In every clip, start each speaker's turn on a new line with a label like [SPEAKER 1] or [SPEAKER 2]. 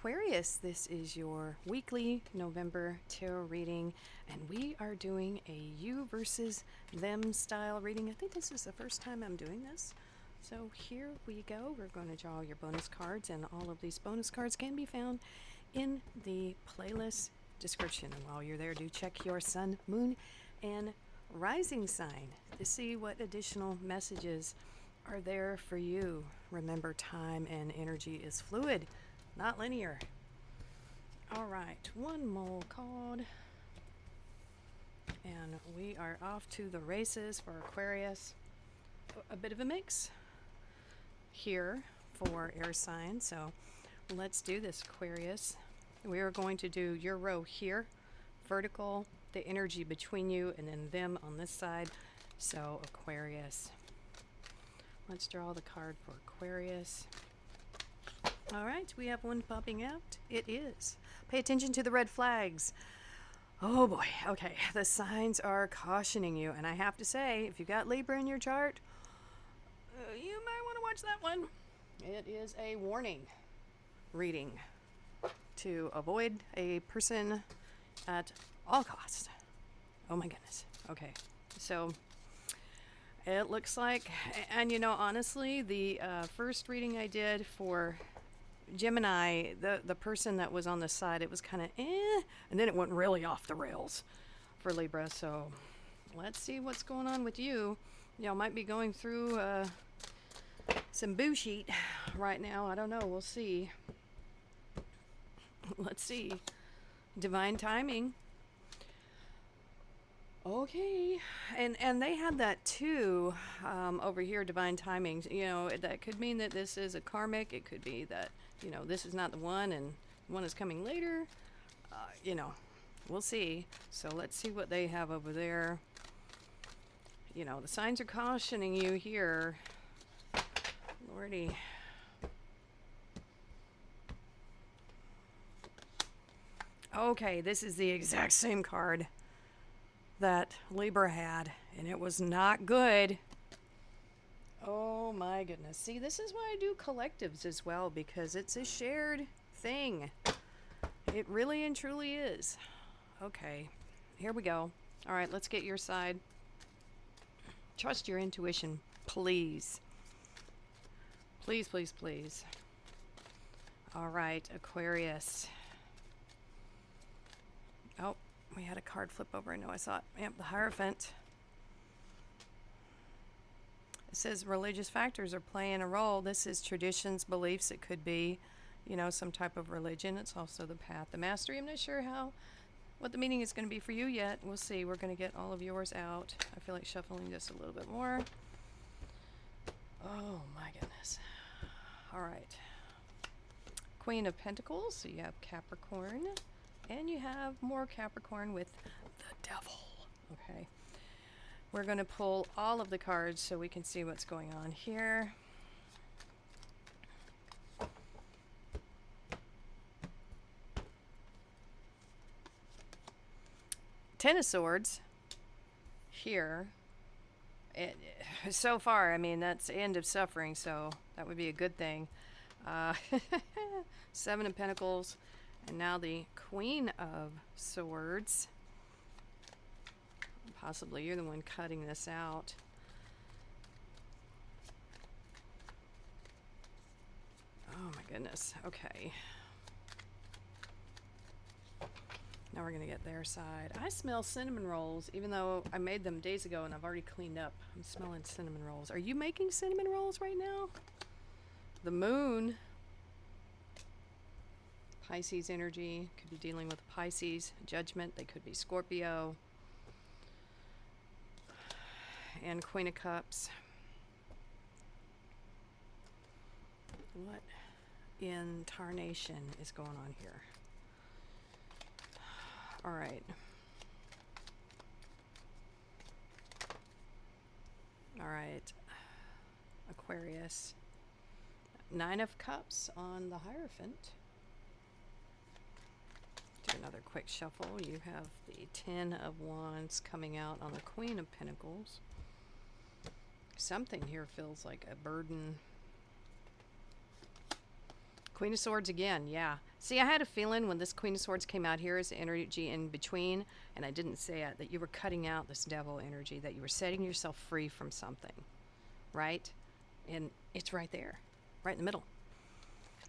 [SPEAKER 1] Aquarius, this is your weekly November tarot reading, and we are doing a you versus them style reading. I think this is the first time I'm doing this. So here we go. We're going to draw your bonus cards, and all of these bonus cards can be found in the playlist description. And while you're there, do check your sun, moon, and rising sign to see what additional messages are there for you. Remember, time and energy is fluid, not linear. All right, one more card. And we are off to the races for Aquarius. A bit of a mix here for air signs. So let's do this, Aquarius. We are going to do your row here, vertical, the energy between you, and then them on this side. So Aquarius. Let's draw the card for Aquarius. All right, we have one popping out. It is. Pay attention to the red flags. Oh boy, okay. The signs are cautioning you. And I have to say, if you got Libra in your chart, you might want to watch that one. It is a warning reading to avoid a person at all costs. Oh my goodness. Okay, so it looks like, and you know, honestly, the first reading I did for Gemini, the person that was on the side, it was kind of and then it went really off the rails for Libra. So let's see what's going on with you. Y'all might be going through some bullshit right now. I don't know. We'll see. Let's see. Divine timing. Okay, and they had that too over here, divine timing. You know, that could mean that this is a karmic. It could be that, you know, this is not the one and one is coming later. You know, we'll see. So let's see what they have over there. You know, the signs are cautioning you here. Lordy. Okay, this is the exact same card that Libra had, and it was not good. Oh my goodness. See, this is why I do collectives as well, because it's a shared thing. It really and truly is. Okay, here we go. All right, let's get your side. Trust your intuition, please. Please, please, please. All right, Aquarius. Oh, we had a card flip over. I know I saw it. Yep, the Hierophant. It says religious factors are playing a role. This is traditions, beliefs. It could be, you know, some type of religion. It's also the path, the mastery. I'm not sure what the meaning is going to be for you yet. We'll see. We're going to get all of yours out. I feel like shuffling just a little bit more. Oh my goodness. All right. Queen of Pentacles. So you have Capricorn. And you have more Capricorn with the Devil. Okay. We're going to pull all of the cards so we can see what's going on here. Ten of Swords here. So far, I mean, that's end of suffering, so that would be a good thing. Seven of Pentacles. And now the Queen of Swords. Possibly you're the one cutting this out. Oh my goodness. Okay. Now we're going to get their side. I smell cinnamon rolls, even though I made them days ago and I've already cleaned up. I'm smelling cinnamon rolls. Are you making cinnamon rolls right now? The Moon. Pisces energy, could be dealing with Pisces, Judgment, they could be Scorpio, and Queen of Cups. What in tarnation is going on here? All right. All right. Aquarius. Nine of Cups on the Hierophant. Do another quick shuffle. You have the Ten of Wands coming out on the Queen of Pentacles. Something here feels like a burden. Queen of Swords again, yeah. See, I had a feeling when this Queen of Swords came out here as the energy in between, and I didn't say it, that you were cutting out this devil energy, that you were setting yourself free from something, right? And it's right there, right in the middle.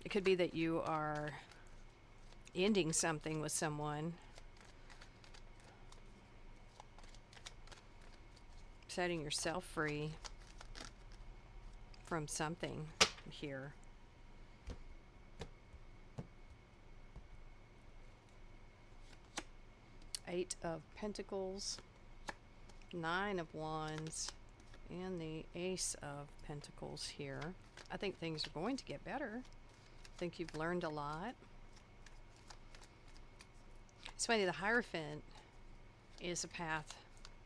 [SPEAKER 1] It could be that you are ending something with someone, setting yourself free from something here. Eight of Pentacles, Nine of Wands, and the Ace of Pentacles here. I think things are going to get better. I think you've learned a lot. It's funny, the Hierophant is a path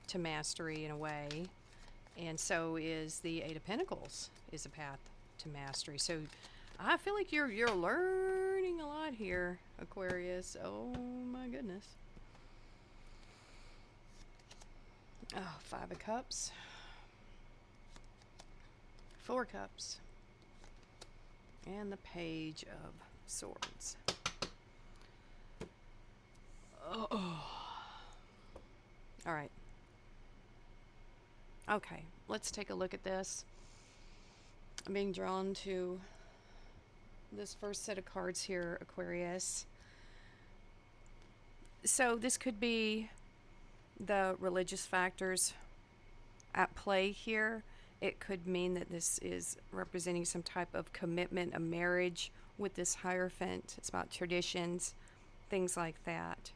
[SPEAKER 1] to mastery in a way, and so is the Eight of Pentacles is a path to mastery. So I feel like you're learning a lot here, Aquarius. Oh my goodness. Oh, Five of Cups, Four of Cups, and the Page of Swords. Oh. All right. Okay, let's take a look at this. I'm being drawn to this first set of cards here, Aquarius. So this could be the religious factors at play here. It could mean that this is representing some type of commitment, a marriage with this Hierophant. It's about traditions, things like that.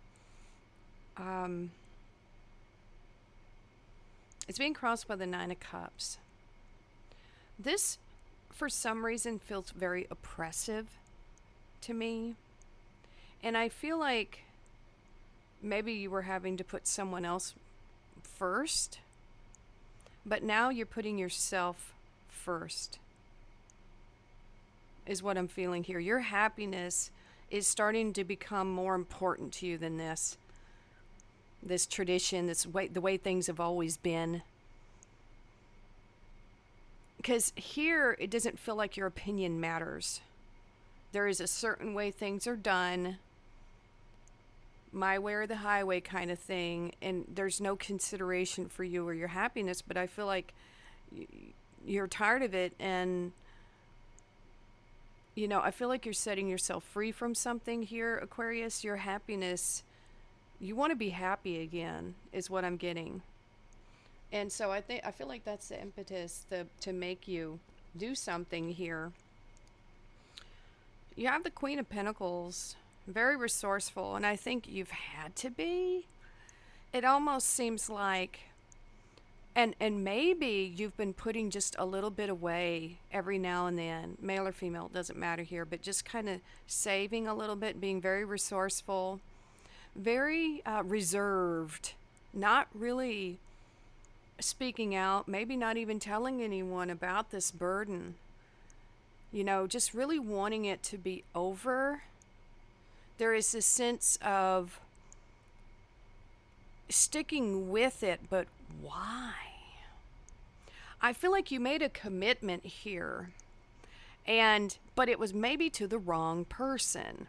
[SPEAKER 1] It's being crossed by the Nine of Cups. This, for some reason, feels very oppressive to me. And I feel like maybe you were having to put someone else first, but now you're putting yourself first, is what I'm feeling here. Your happiness is starting to become more important to you than this tradition, the way things have always been. Because here, it doesn't feel like your opinion matters. There is a certain way things are done, my way or the highway kind of thing, and there's no consideration for you or your happiness. But I feel like you're tired of it, and I feel like you're setting yourself free from something here, Aquarius. Your happiness, you want to be happy again, is what I'm getting. And so I feel like that's the impetus to make you do something here. You have the Queen of Pentacles, very resourceful, and I think you've had to be. It almost seems like, and maybe you've been putting just a little bit away every now and then, male or female, it doesn't matter here, but just kind of saving a little bit, being very resourceful, very reserved, not really speaking out, maybe not even telling anyone about this burden, just really wanting it to be over. There is this sense of sticking with it, but why? I feel like you made a commitment here, but it was maybe to the wrong person.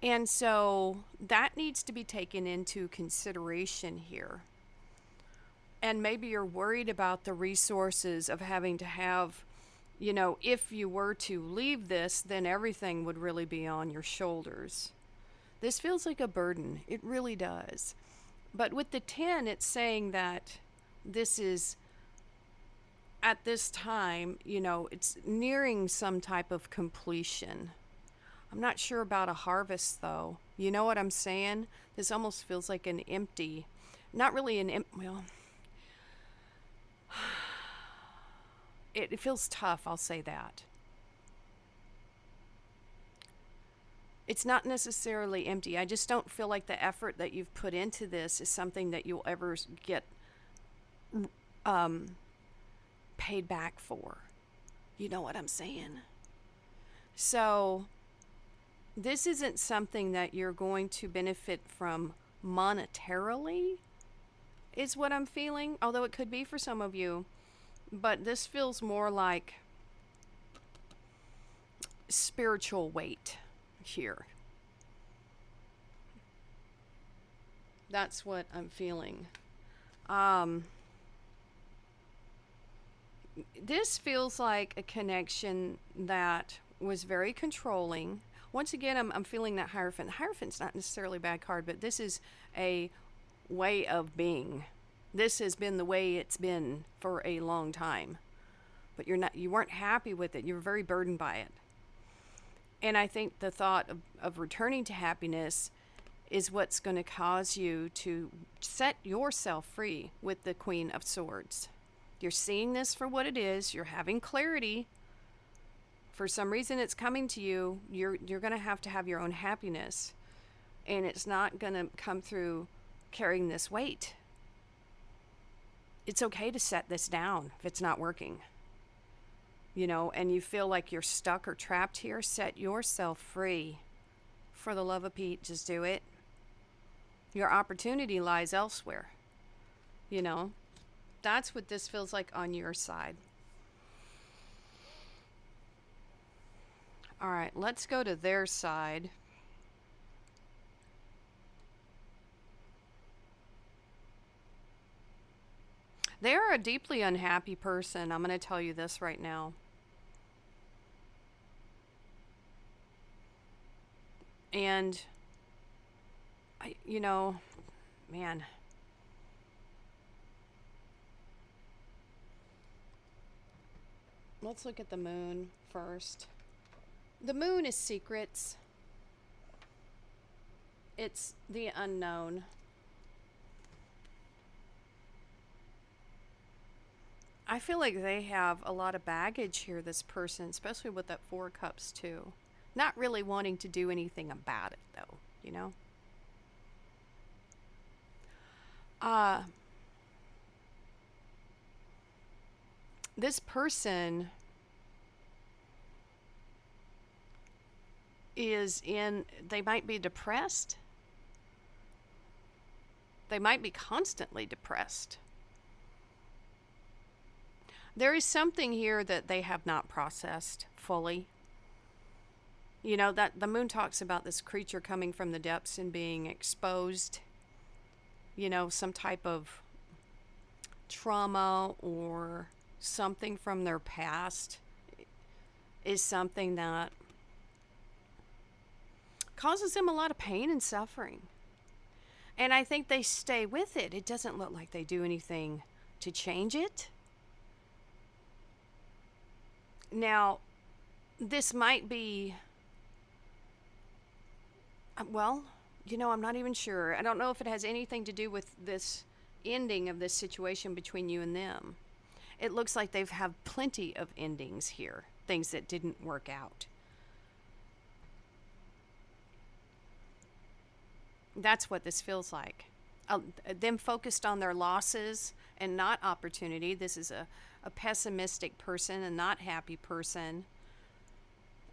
[SPEAKER 1] And so that needs to be taken into consideration here. And maybe you're worried about the resources of having to have, if you were to leave this, then everything would really be on your shoulders. This feels like a burden. It really does. But with the 10, it's saying that this is, at this time, it's nearing some type of completion. I'm not sure about a harvest, though. You know what I'm saying? This almost feels like an empty, not really an it feels tough, I'll say that. It's not necessarily empty. I just don't feel like the effort that you've put into this is something that you'll ever get paid back for. You know what I'm saying? So this isn't something that you're going to benefit from monetarily, is what I'm feeling, although it could be for some of you. But this feels more like spiritual weight here. That's what I'm feeling. This feels like a connection that was very controlling. Once again, I'm feeling that Hierophant. The Hierophant's not necessarily a bad card, but this is a way of being. This has been the way it's been for a long time. But you weren't happy with it. You were very burdened by it. And I think the thought of returning to happiness is what's going to cause you to set yourself free with the Queen of Swords. You're seeing this for what it is. You're having clarity. For some reason it's coming to you. You're going to have your own happiness. And it's not going to come through carrying this weight. It's okay to set this down if it's not working. And you feel like you're stuck or trapped here, set yourself free. For the love of Pete, just do it. Your opportunity lies elsewhere. That's what this feels like on your side. All right, let's go to their side. They're a deeply unhappy person. I'm going to tell you this right now. And, man. Let's look at the moon first. The moon is secrets. It's the unknown. I feel like they have a lot of baggage here, this person, especially with that Four of Cups too. Not really wanting to do anything about it though, This person they might be depressed. They might be constantly depressed. There is something here that they have not processed fully. That the moon talks about this creature coming from the depths and being exposed. Some type of trauma or something from their past is something that causes them a lot of pain and suffering. And I think they stay with it. It doesn't look like they do anything to change it. Now, this might be, I'm not even sure. I don't know if it has anything to do with this ending of this situation between you and them. It looks like they've had plenty of endings here, things that didn't work out. That's what this feels like. Them focused on their losses and not opportunity. This is a pessimistic person, a not happy person.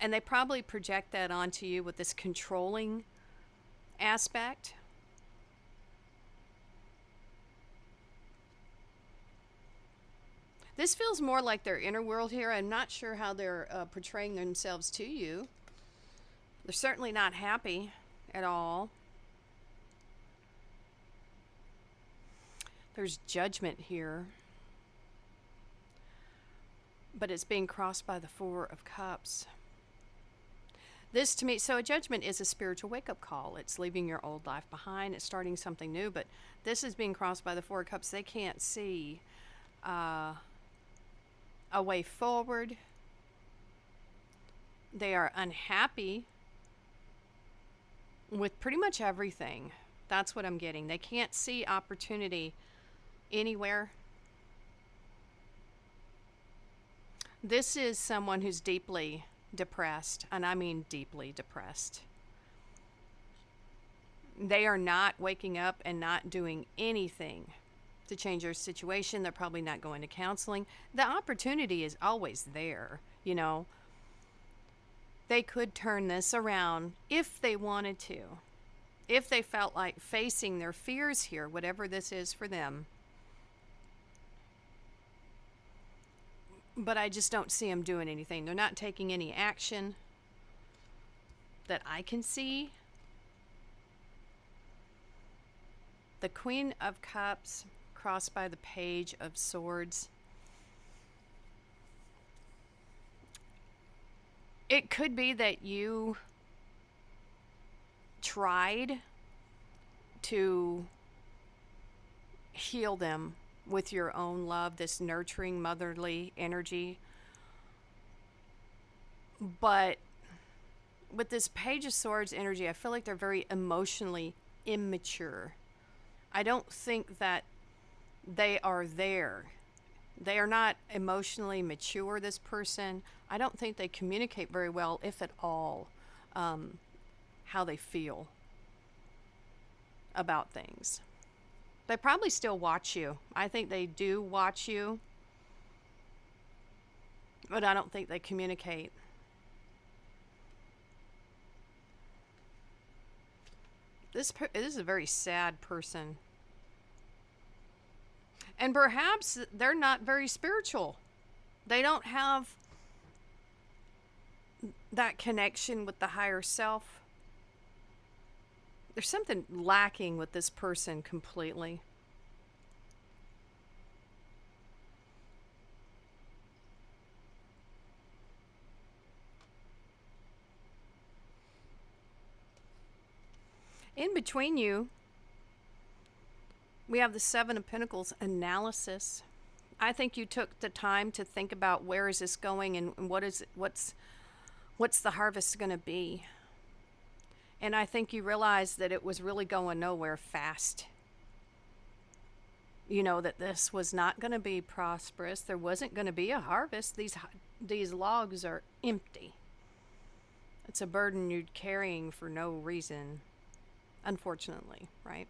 [SPEAKER 1] And they probably project that onto you with this controlling aspect. This feels more like their inner world here. I'm not sure how they're portraying themselves to you. They're certainly not happy at all. There's judgment here. But it's being crossed by the Four of Cups. This to me, so a judgment is a spiritual wake-up call. It's leaving your old life behind. It's starting something new. But this is being crossed by the Four of Cups. They can't see a way forward. They are unhappy with pretty much everything. That's what I'm getting. They can't see opportunity anywhere. This is someone who's deeply depressed, and I mean deeply depressed. They are not waking up and not doing anything to change their situation. They're probably not going to counseling. The opportunity is always there, They could turn this around if they wanted to. If they felt like facing their fears here, whatever this is for them. But I just don't see them doing anything. They're not taking any action. that I can see, the Queen of Cups crossed by the Page of Swords. It could be that you tried to heal them with your own love, this nurturing, motherly energy. But with this Page of Swords energy, I feel like they're very emotionally immature. I don't think that they are there. They are not emotionally mature, this person. I don't think they communicate very well, if at all, how they feel about things. They probably still watch you. I think they do watch you, but I don't think they communicate. This is a very sad person. And perhaps they're not very spiritual. They don't have that connection with the higher self. There's something lacking with this person completely. In between you, we have the Seven of Pentacles analysis. I think you took the time to think about where is this going and what's the harvest going to be. And I think you realized that it was really going nowhere fast. You know, that this was not going to be prosperous. There wasn't going to be a harvest. These logs are empty. It's a burden you're carrying for no reason, unfortunately, right?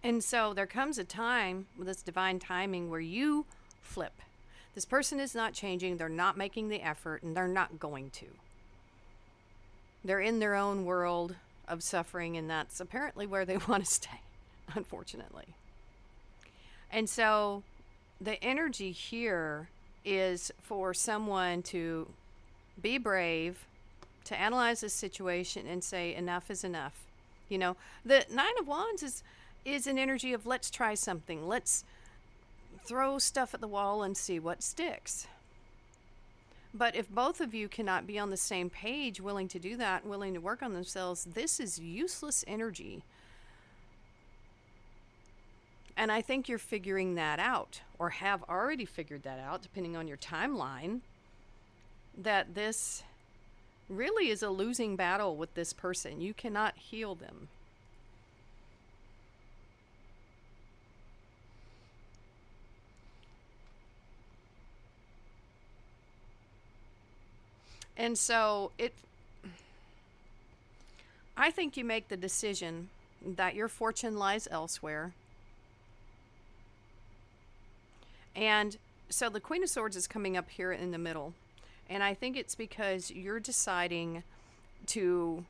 [SPEAKER 1] And so there comes a time with this divine timing where you flip. This person is not changing. They're not making the effort, and they're not going to. They're in their own world of suffering, and that's apparently where they want to stay, unfortunately. And so the energy here is for someone to be brave, to analyze this situation and say enough is enough. You know, the Nine of Wands is an energy of let's try something. Let's throw stuff at the wall and see what sticks. But if both of you cannot be on the same page, willing to do that, willing to work on themselves, this is useless energy. And I think you're figuring that out, or have already figured that out, depending on your timeline, that this really is a losing battle with this person. You cannot heal them. And so I think you make the decision that your fortune lies elsewhere. And so the Queen of Swords is coming up here in the middle. And I think it's because you're deciding to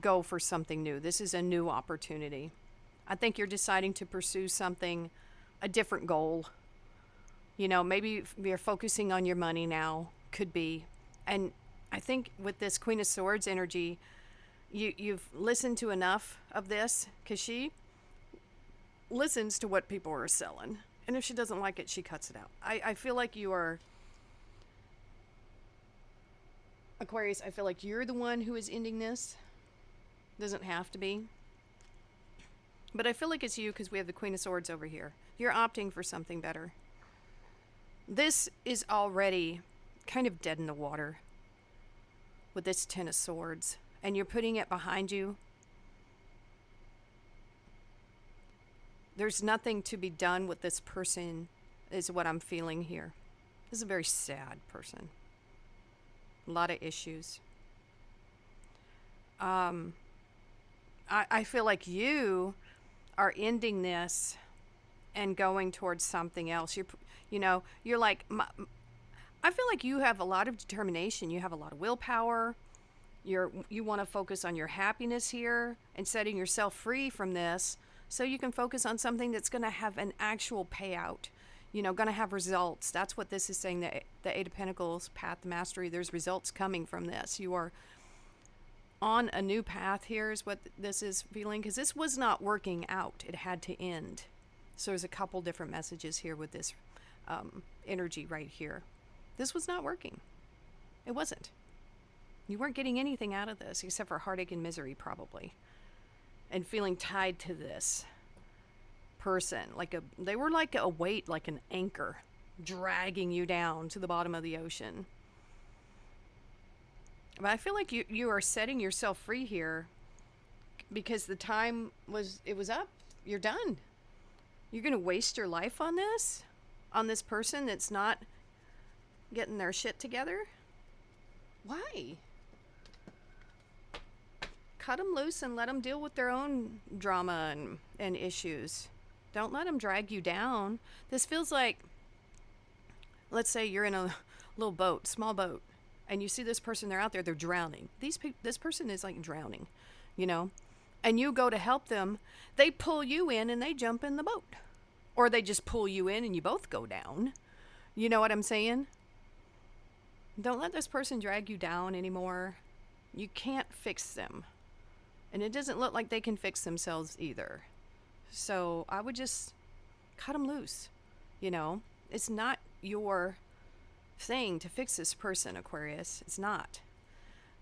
[SPEAKER 1] go for something new. This is a new opportunity. I think you're deciding to pursue something, a different goal. You know, maybe you're focusing on your money now, could be. And I think with this Queen of Swords energy, you've listened to enough of this, because she listens to what people are selling. And if she doesn't like it, she cuts it out. I feel like you are, Aquarius, I feel like you're the one who is ending this. Doesn't have to be. But I feel like it's you, because we have the Queen of Swords over here. You're opting for something better. This is already kind of dead in the water with this Ten of Swords. And you're putting it behind you. There's nothing to be done with this person, is what I'm feeling here. This is a very sad person. A lot of issues. I feel like you are ending this and going towards something else. You're like, I feel like you have a lot of determination. You have a lot of willpower. You want to focus on your happiness here and setting yourself free from this, so you can focus on something that's going to have an actual payout. going to have results. That's what this is saying. The Eight of Pentacles, path to mastery, there's results coming from this. You are on a new path here is what this is feeling, because this was not working out. It had to end. So there's a couple different messages here with this energy right here. This was not working. It wasn't. You weren't getting anything out of this except for heartache and misery, probably. And feeling tied to this person. They were like a weight, like an anchor, dragging you down to the bottom of the ocean. But I feel like you are setting yourself free here because the time was up. You're done. You're going to waste your life on this person that's not getting their shit together. Why? Cut them loose and let them deal with their own drama and issues. Don't let them drag you down. This feels like, let's say you're in a little boat, small boat, and you see this person, they're out there, they're drowning. This person is like drowning, and you go to help them. They pull you in and they jump in the boat. Or they just pull you in and you both go down. You know what I'm saying? Don't let this person drag you down anymore. You can't fix them. And it doesn't look like they can fix themselves either. So I would just cut them loose. It's not your thing to fix this person, Aquarius. It's not.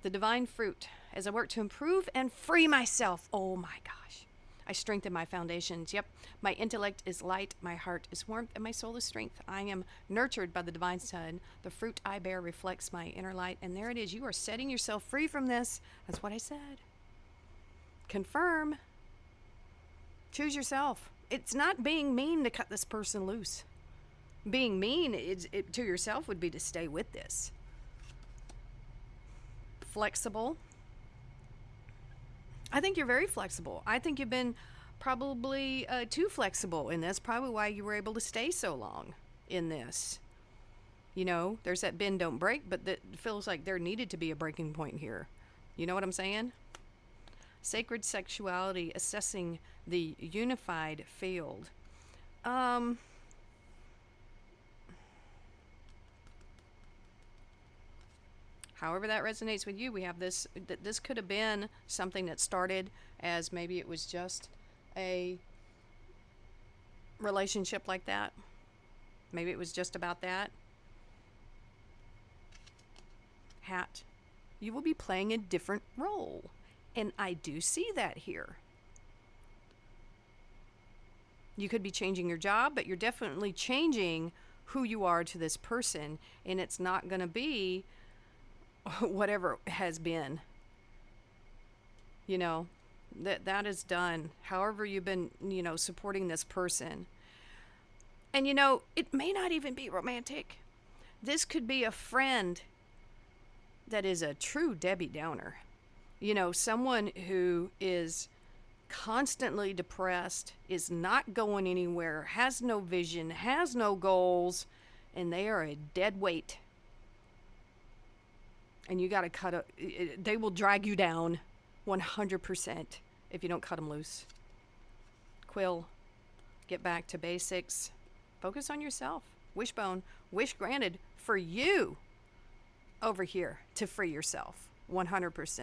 [SPEAKER 1] The divine fruit. As I work to improve and free myself. Oh my gosh. I strengthen my foundations. Yep. My intellect is light. My heart is warmth. And my soul is strength. I am nurtured by the divine sun. The fruit I bear reflects my inner light. And there it is. You are setting yourself free from this. That's what I said. Confirm. Choose yourself. It's not being mean to cut this person loose. Being mean to yourself would be to stay with this. Flexible. I think you're very flexible. I think you've been probably too flexible, and that's probably why you were able to stay so long in this. There's that bend, don't break, but that feels like there needed to be a breaking point here. You know what I'm saying? Sacred sexuality, assessing the unified field. However that resonates with you, we have this, that this could have been something that started as maybe it was just a relationship like that. Maybe it was just about that. Hat. You will be playing a different role. And I do see that here. You could be changing your job, but you're definitely changing who you are to this person. And it's not going to be whatever has been. That is done. However you've been, supporting this person. And it may not even be romantic. This could be a friend that is a true Debbie Downer. Someone who is constantly depressed, is not going anywhere, has no vision, has no goals, and they are a dead weight. And you got to they will drag you down 100% if you don't cut them loose. Quill, get back to basics. Focus on yourself. Wishbone, wish granted for you over here to free yourself 100%.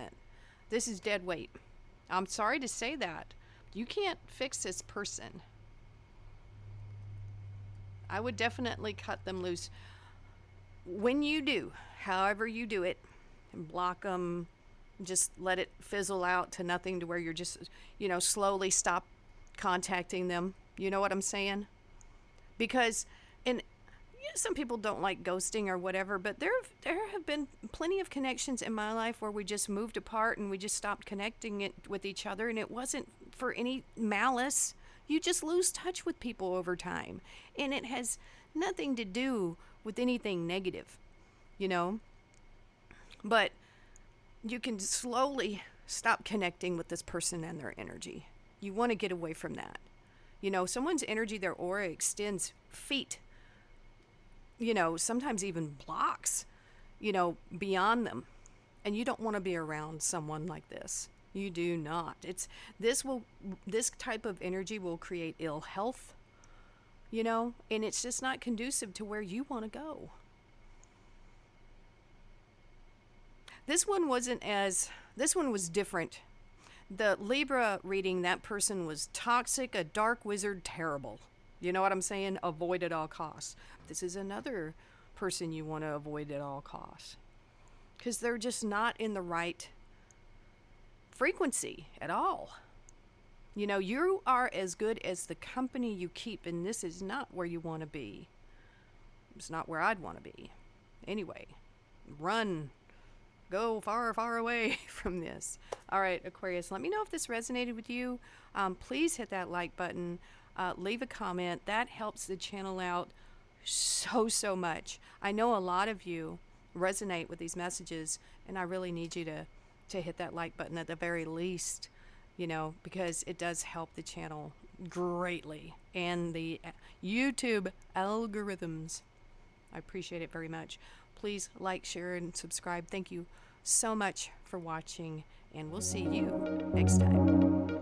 [SPEAKER 1] This is dead weight. I'm sorry to say that. You can't fix this person. I would definitely cut them loose. When you do, however you do it, and block them, just let it fizzle out to nothing, to where you're just, slowly stop contacting them. You know what I'm saying? Because, some people don't like ghosting or whatever, but there have been plenty of connections in my life where we just moved apart and we just stopped connecting it with each other, and it wasn't for any malice. You just lose touch with people over time, and it has nothing to do with anything negative, But you can slowly stop connecting with this person and their energy. You want to get away from that. Someone's energy, their aura extends feet, sometimes even blocks, beyond them. And you don't want to be around someone like this. You do not. This type of energy will create ill health. you know, and it's just not conducive to where you want to go. This one was different. The Libra reading, that person was toxic, a dark wizard, terrible. You know what I'm saying? Avoid at all costs. This is another person you want to avoid at all costs because they're just not in the right frequency at all. You know, you are as good as the company you keep, and this is not where you want to be. It's not where I'd want to be. Anyway, run. Go far, far away from this. All right, Aquarius, let me know if this resonated with you. Please hit that like button. Leave a comment. That helps the channel out so much. I know a lot of you resonate with these messages, and I really need you to hit that like button at the very least, you know, because it does help the channel greatly and the YouTube algorithms. I appreciate it very much. Please like, share, and subscribe. Thank you so much for watching, and we'll see you next time.